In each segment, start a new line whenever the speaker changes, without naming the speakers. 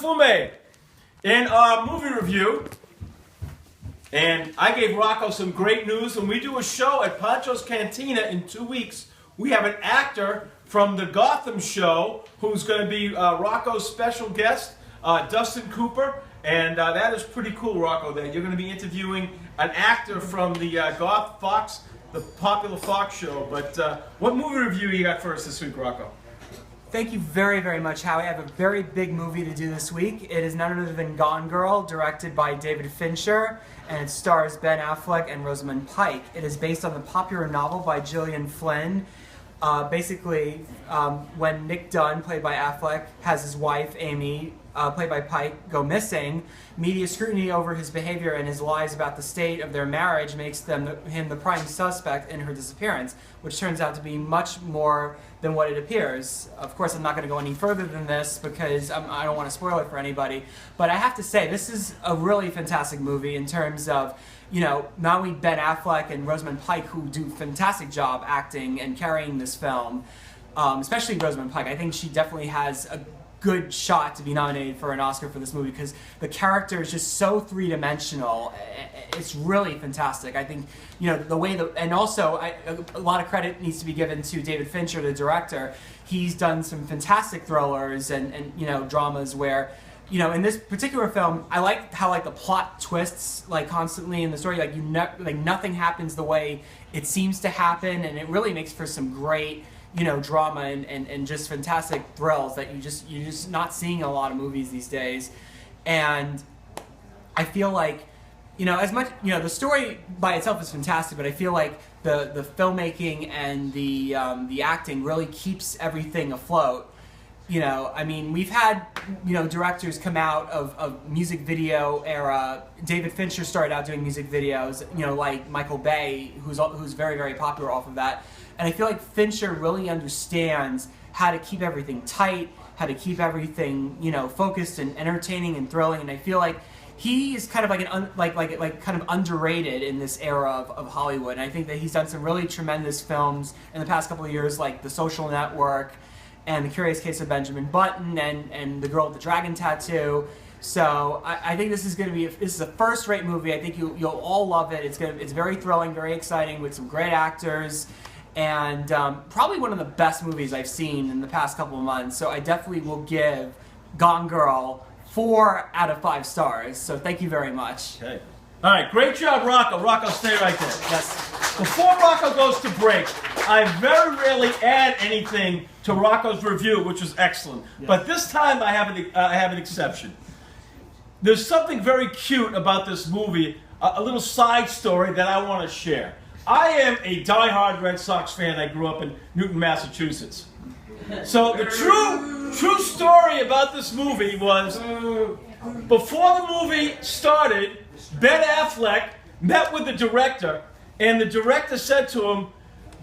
Fume in our movie review. And I gave Rocco some great news. When we do a show at Pancho's Cantina in 2 weeks, we have an actor from the Gotham show who's going to be Rocco's special guest, Dustin Cooper. And that is pretty cool, Rocco, that you're going to be interviewing an actor from the the popular Fox show. But what movie review you got for us this week, Rocco?
Thank you very, very much, Howie. I have a very big movie to do this week. It is none other than Gone Girl, directed by David Fincher, and it stars Ben Affleck and Rosamund Pike. It is based on the popular novel by Gillian Flynn. When Nick Dunn, played by Affleck, has his wife, Amy, played by Pike, go missing, media scrutiny over his behavior and his lies about the state of their marriage makes him the prime suspect in her disappearance, which turns out to be much more than what it appears. Of course, I'm not going to go any further than this because I don't want to spoil it for anybody, but I have to say, this is a really fantastic movie in terms of, not only Ben Affleck and Rosamund Pike, who do a fantastic job acting and carrying this film, especially Rosamund Pike. I think she definitely has a good shot to be nominated for an Oscar for this movie because the character is just so three-dimensional. It's really fantastic. I think, the way that, and also a lot of credit needs to be given to David Fincher, the director. He's done some fantastic thrillers and dramas where, in this particular film, I like how the plot twists constantly in the story. Nothing happens the way it seems to happen, and it really makes for some great drama and just fantastic thrills that you're just not seeing in a lot of movies these days. And I feel like, as much, the story by itself is fantastic, but I feel like the filmmaking and the acting really keeps everything afloat. We've had, directors come out of music video era. David Fincher started out doing music videos, like Michael Bay, who's very, very popular off of that. And I feel like Fincher really understands how to keep everything tight, how to keep everything, focused and entertaining and thrilling. And I feel like he is kind of kind of underrated in this era of Hollywood. And I think that he's done some really tremendous films in the past couple of years, like The Social Network and The Curious Case of Benjamin Button and The Girl with the Dragon Tattoo. So I think this is going to be a first-rate movie. I think you'll all love it. It's very thrilling, very exciting, with some great actors, and probably one of the best movies I've seen in the past couple of months. So I definitely will give Gone Girl 4 out of 5 stars. So thank you very much.
Okay. All right, great job, Rocco. Rocco, stay right there.
Yes.
Before Rocco goes to break, I very rarely add anything to Rocco's review, which was excellent. Yes. But this time I have an exception. There's something very cute about this movie, a little side story that I want to share. I am a diehard Red Sox fan. I grew up in Newton, Massachusetts. So the true story about this movie was, before the movie started, Ben Affleck met with the director, and the director said to him,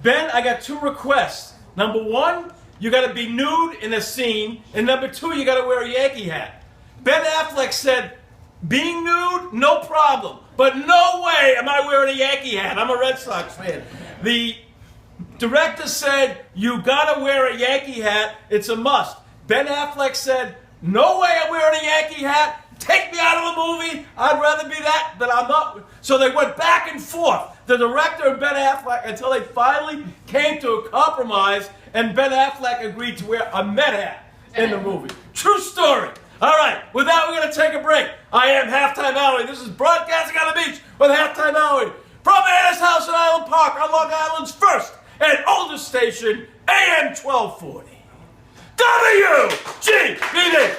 "Ben, I got 2 requests. Number 1, you got to be nude in a scene, and number 2, you got to wear a Yankee hat." Ben Affleck said, "Being nude, no problem, but no way am I wearing a Yankee hat. I'm a Red Sox fan." The director said, "You got to wear a Yankee hat. It's a must." Ben Affleck said, "No way I'm wearing a Yankee hat. Take me out of the movie. I'd rather be that than I'm not." So they went back and forth, the director and Ben Affleck, until they finally came to a compromise, and Ben Affleck agreed to wear a Met hat in the movie. True story. All right, with that, we're going to take a break. I am Halftime Howie. This is Broadcasting on the Beach with Halftime Howie from Anna's house in Island Park on Long Island's first and oldest station, AM 1240. WGBD.